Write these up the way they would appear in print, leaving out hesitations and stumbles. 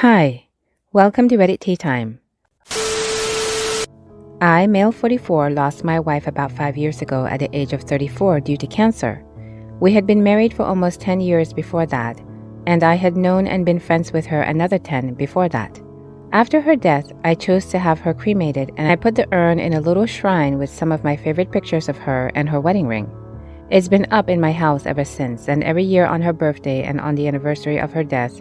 Hi, welcome to Reddit Tea Time. I, male 44, lost my wife about 5 years ago at the age of 34 due to cancer. We had been married for almost 10 years before that, and I had known and been friends with her another 10 before that. After her death, I chose to have her cremated, and I put the urn in a little shrine with some of my favorite pictures of her and her wedding ring. It's been up in my house ever since, and every year on her birthday and on the anniversary of her death,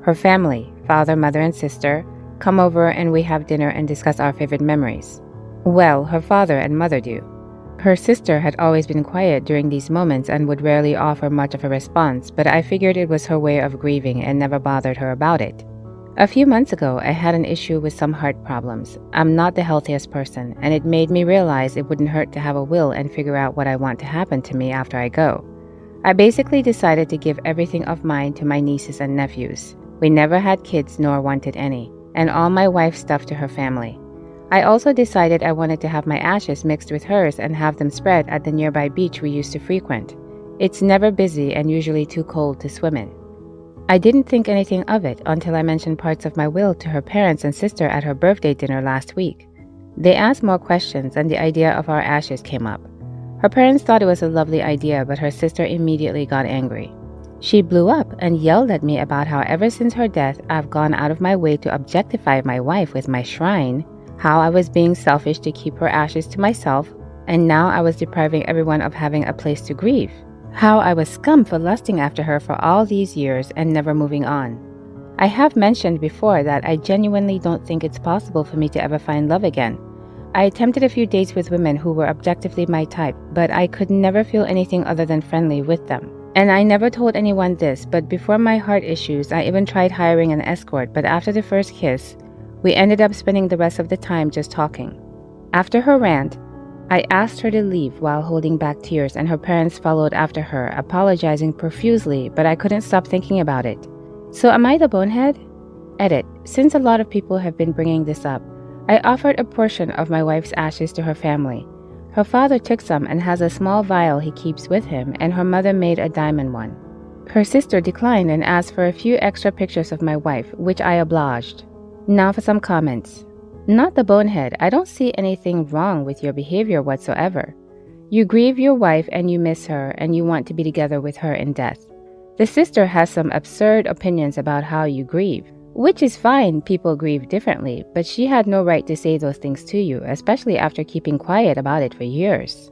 her family, father, mother, and sister, come over and we have dinner and discuss our favorite memories. Well, her father and mother do. Her sister had always been quiet during these moments and would rarely offer much of a response, but I figured it was her way of grieving and never bothered her about it. A few months ago, I had an issue with some heart problems. I'm not the healthiest person, and it made me realize it wouldn't hurt to have a will and figure out what I want to happen to me after I go. I basically decided to give everything of mine to my nieces and nephews. We never had kids nor wanted any, and all my wife's stuff to her family. I also decided I wanted to have my ashes mixed with hers and have them spread at the nearby beach we used to frequent. It's never busy and usually too cold to swim in. I didn't think anything of it until I mentioned parts of my will to her parents and sister at her birthday dinner last week. They asked more questions and the idea of our ashes came up. Her parents thought it was a lovely idea, but her sister immediately got angry. She blew up and yelled at me about how ever since her death, I've gone out of my way to objectify my wife with my shrine, how I was being selfish to keep her ashes to myself, and now I was depriving everyone of having a place to grieve, how I was scum for lusting after her for all these years and never moving on. I have mentioned before that I genuinely don't think it's possible for me to ever find love again. I attempted a few dates with women who were objectively my type, but I could never feel anything other than friendly with them. And I never told anyone this, but before my heart issues, I even tried hiring an escort, but after the first kiss, we ended up spending the rest of the time just talking. After her rant, I asked her to leave while holding back tears, and her parents followed after her, apologizing profusely, but I couldn't stop thinking about it. So am I the bonehead? Edit. Since a lot of people have been bringing this up, I offered a portion of my wife's ashes to her family. Her father took some and has a small vial he keeps with him, and her mother made a diamond one. Her sister declined and asked for a few extra pictures of my wife, which I obliged. Now for some comments. Not the bonehead, I don't see anything wrong with your behavior whatsoever. You grieve your wife and you miss her and you want to be together with her in death. The sister has some absurd opinions about how you grieve, which is fine, people grieve differently, but she had no right to say those things to you, especially after keeping quiet about it for years.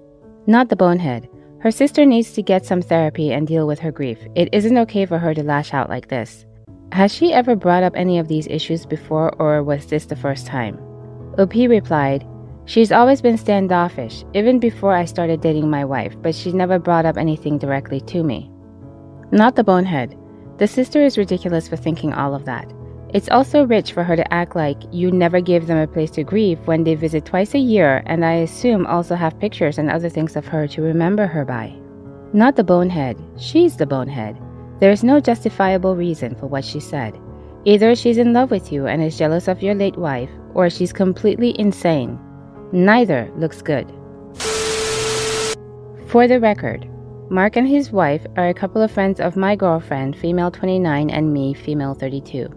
Not the bonehead. Her sister needs to get some therapy and deal with her grief. It isn't okay for her to lash out like this. Has she ever brought up any of these issues before, or was this the first time? OP replied, she's always been standoffish, even before I started dating my wife, but she never brought up anything directly to me. Not the bonehead. The sister is ridiculous for thinking all of that. It's also rich for her to act like you never gave them a place to grieve when they visit twice a year, and I assume also have pictures and other things of her to remember her by. Not the bonehead. She's the bonehead. There is no justifiable reason for what she said. Either she's in love with you and is jealous of your late wife, or she's completely insane. Neither looks good. For the record, Mark and his wife are a couple of friends of my girlfriend, female 29, and me, female 32.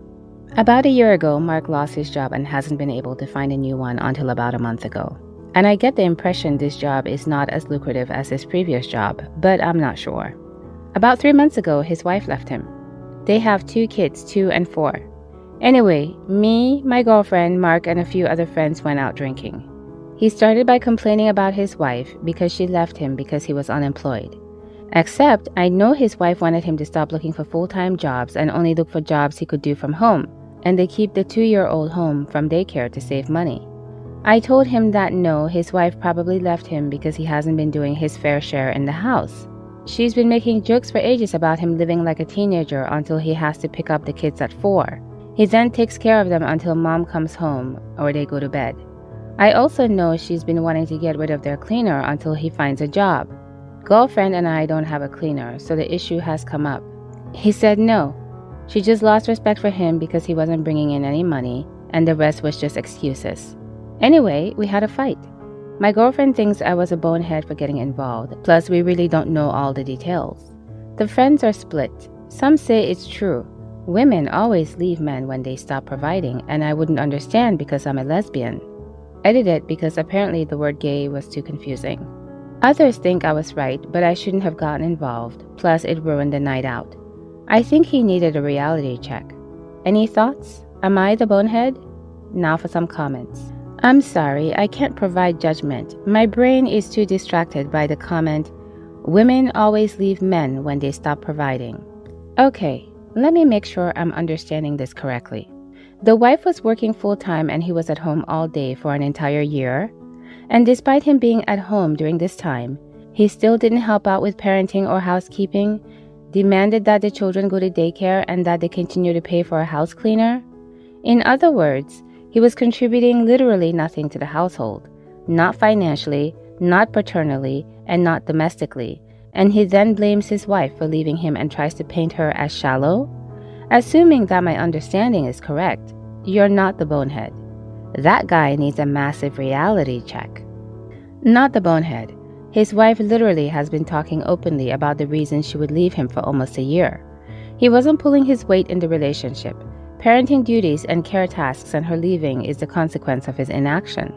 About a year ago, Mark lost his job and hasn't been able to find a new one until about a month ago. And I get the impression this job is not as lucrative as his previous job, but I'm not sure. About 3 months ago, his wife left him. They have 2 kids, 2 and 4. Anyway, me, my girlfriend, Mark, and a few other friends went out drinking. He started by complaining about his wife because she left him because he was unemployed. Except, I know his wife wanted him to stop looking for full-time jobs and only look for jobs he could do from home, and they keep the 2-year-old home from daycare to save money. I told him that no, his wife probably left him because he hasn't been doing his fair share in the house. She's been making jokes for ages about him living like a teenager until he has to pick up the kids at 4. He then takes care of them until mom comes home or they go to bed. I also know she's been wanting to get rid of their cleaner until he finds a job. Girlfriend and I don't have a cleaner, so the issue has come up. He said no. She just lost respect for him because he wasn't bringing in any money, and the rest was just excuses. Anyway, we had a fight. My girlfriend thinks I was a bonehead for getting involved, plus we really don't know all the details. The friends are split. Some say it's true, Women always leave men when they stop providing, and I wouldn't understand because I'm a lesbian. Edited because apparently the word gay was too confusing. Others think I was right, but I shouldn't have gotten involved, plus it ruined the night out. I think he needed a reality check. Any thoughts? Am I the bonehead? Now for some comments. I'm sorry, I can't provide judgment. My brain is too distracted by the comment, women always leave men when they stop providing. Okay, let me make sure I'm understanding this correctly. The wife was working full-time and he was at home all day for an entire year. And despite him being at home during this time, he still didn't help out with parenting or housekeeping, demanded that the children go to daycare and that they continue to pay for a house cleaner. In other words, he was contributing literally nothing to the household, not financially, not paternally, and not domestically, and he then blames his wife for leaving him and tries to paint her as shallow? Assuming that my understanding is correct, you're not the bonehead. That guy needs a massive reality check. Not the bonehead. His wife literally has been talking openly about the reason she would leave him for almost a year. He wasn't pulling his weight in the relationship. Parenting duties and care tasks and her leaving is the consequence of his inaction.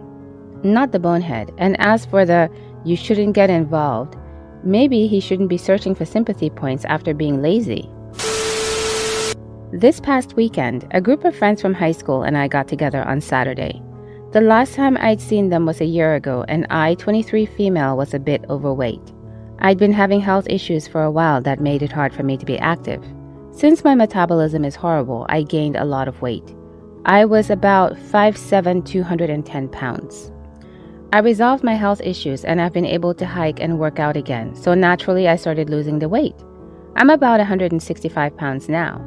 Not the bonehead. And as for the you shouldn't get involved, maybe he shouldn't be searching for sympathy points after being lazy. This past weekend, a group of friends from high school and I got together on Saturday. The last time I'd seen them was a year ago, and I, 23 female, was a bit overweight. I'd been having health issues for a while that made it hard for me to be active. Since my metabolism is horrible, I gained a lot of weight. I was about 5'7", 210 pounds. I resolved my health issues and I've been able to hike and work out again, so naturally I started losing the weight. I'm about 165 pounds now.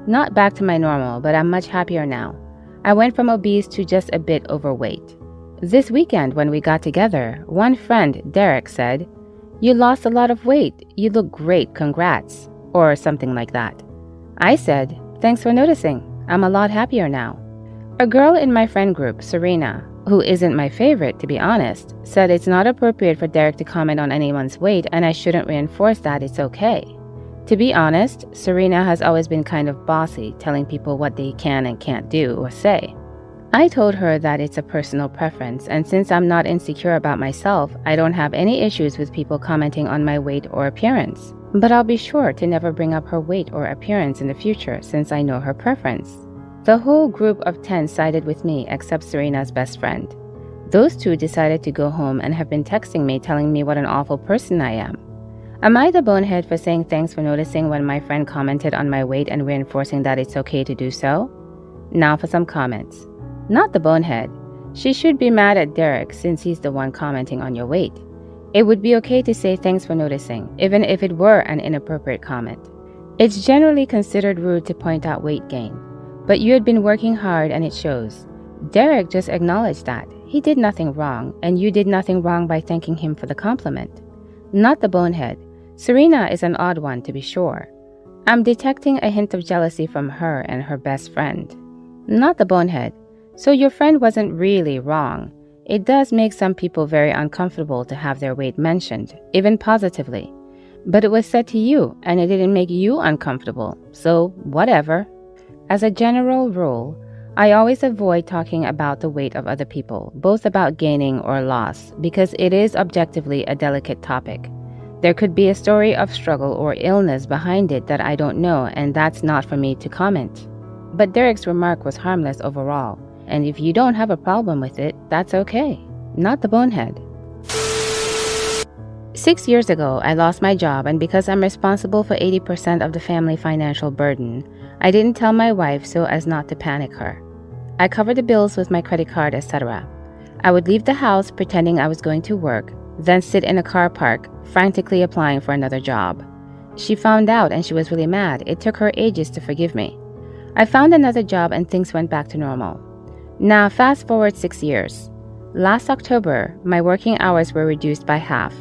Not back to my normal, but I'm much happier now. I went from obese to just a bit overweight. This weekend when we got together, one friend, Derek, said, "You lost a lot of weight. You look great, congrats," or something like that. I said, "Thanks for noticing. I'm a lot happier now." A girl in my friend group, Serena, who isn't my favorite to be honest, said it's not appropriate for Derek to comment on anyone's weight and I shouldn't reinforce that it's okay. To be honest, Serena has always been kind of bossy, telling people what they can and can't do or say. I told her that it's a personal preference, and since I'm not insecure about myself, I don't have any issues with people commenting on my weight or appearance. But I'll be sure to never bring up her weight or appearance in the future since I know her preference. The whole group of 10 sided with me except Serena's best friend. Those two decided to go home and have been texting me telling me what an awful person I am. Am I the bonehead for saying thanks for noticing when my friend commented on my weight and reinforcing that it's okay to do so? Now for some comments. Not the bonehead. She should be mad at Derek since he's the one commenting on your weight. It would be okay to say thanks for noticing, even if it were an inappropriate comment. It's generally considered rude to point out weight gain, but you had been working hard and it shows. Derek just acknowledged that. He did nothing wrong, and you did nothing wrong by thanking him for the compliment. Not the bonehead. Serena is an odd one to be sure. I'm detecting a hint of jealousy from her and her best friend. Not the bonehead. So your friend wasn't really wrong. It does make some people very uncomfortable to have their weight mentioned, even positively. But it was said to you, and it didn't make you uncomfortable, so whatever. As a general rule, I always avoid talking about the weight of other people, both about gaining or loss, because it is objectively a delicate topic. There could be a story of struggle or illness behind it that I don't know, and that's not for me to comment. But Derek's remark was harmless overall, and if you don't have a problem with it, that's okay. Not the bonehead. 6 years ago, I lost my job, and because I'm responsible for 80% of the family financial burden, I didn't tell my wife so as not to panic her. I covered the bills with my credit card, etc. I would leave the house pretending I was going to work, then sit in a car park, frantically applying for another job. She found out and she was really mad. It took her ages to forgive me. I found another job and things went back to normal. Now fast forward 6 years. Last October, my working hours were reduced by half.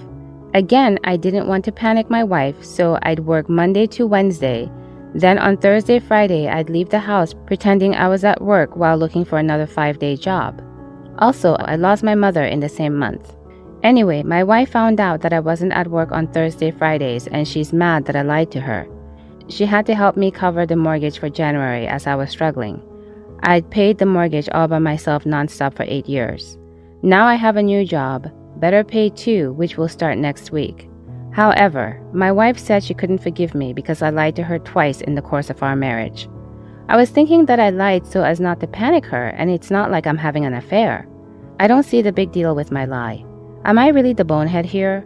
Again, I didn't want to panic my wife, so I'd work Monday to Wednesday. Then on Thursday, Friday, I'd leave the house pretending I was at work while looking for another 5-day job. Also, I lost my mother in the same month. Anyway, my wife found out that I wasn't at work on Thursday, Fridays, and she's mad that I lied to her. She had to help me cover the mortgage for January as I was struggling. I'd paid the mortgage all by myself nonstop for 8 years. Now I have a new job, better paid too, which will start next week. However, my wife said she couldn't forgive me because I lied to her twice in the course of our marriage. I was thinking that I lied so as not to panic her, and it's not like I'm having an affair. I don't see the big deal with my lie. Am I really the bonehead here?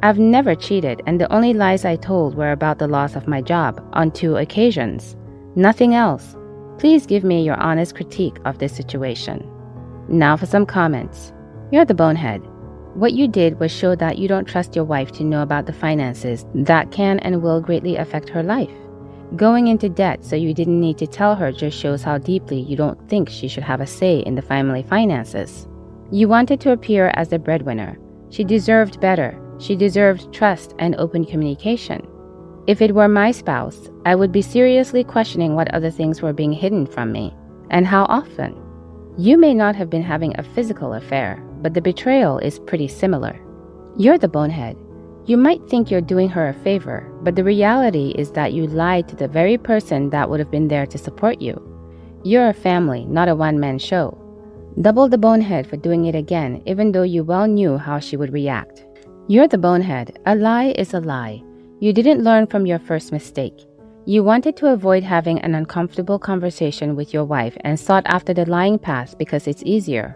I've never cheated, and the only lies I told were about the loss of my job on 2 occasions. Nothing else. Please give me your honest critique of this situation. Now for some comments. You're the bonehead. What you did was show that you don't trust your wife to know about the finances that can and will greatly affect her life. Going into debt so you didn't need to tell her just shows how deeply you don't think she should have a say in the family finances. You wanted to appear as the breadwinner. She deserved better. She deserved trust and open communication. If it were my spouse, I would be seriously questioning what other things were being hidden from me, and how often. You may not have been having a physical affair, but the betrayal is pretty similar. You're the bonehead. You might think you're doing her a favor, but the reality is that you lied to the very person that would have been there to support you. You're a family, not a one-man show. Double the bonehead for doing it again, even though you well knew how she would react. You're the bonehead. A lie is a lie. You didn't learn from your first mistake. You wanted to avoid having an uncomfortable conversation with your wife and sought after the lying path because it's easier.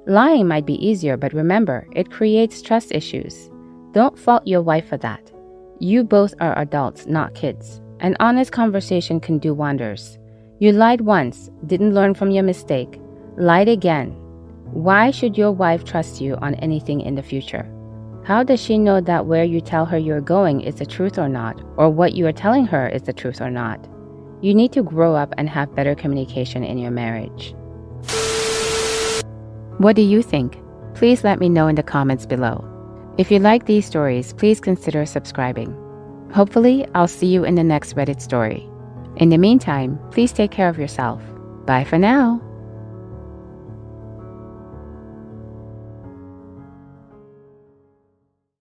Lying might be easier, but remember, it creates trust issues. Don't fault your wife for that. You both are adults, not kids. An honest conversation can do wonders. You lied once, didn't learn from your mistake, lied again. Why should your wife trust you on anything in the future? How does she know that where you tell her you're going is the truth or not, or what you are telling her is the truth or not? You need to grow up and have better communication in your marriage. What do you think? Please let me know in the comments below. If you like these stories, please consider subscribing. Hopefully, I'll see you in the next Reddit story. In the meantime, please take care of yourself. Bye for now.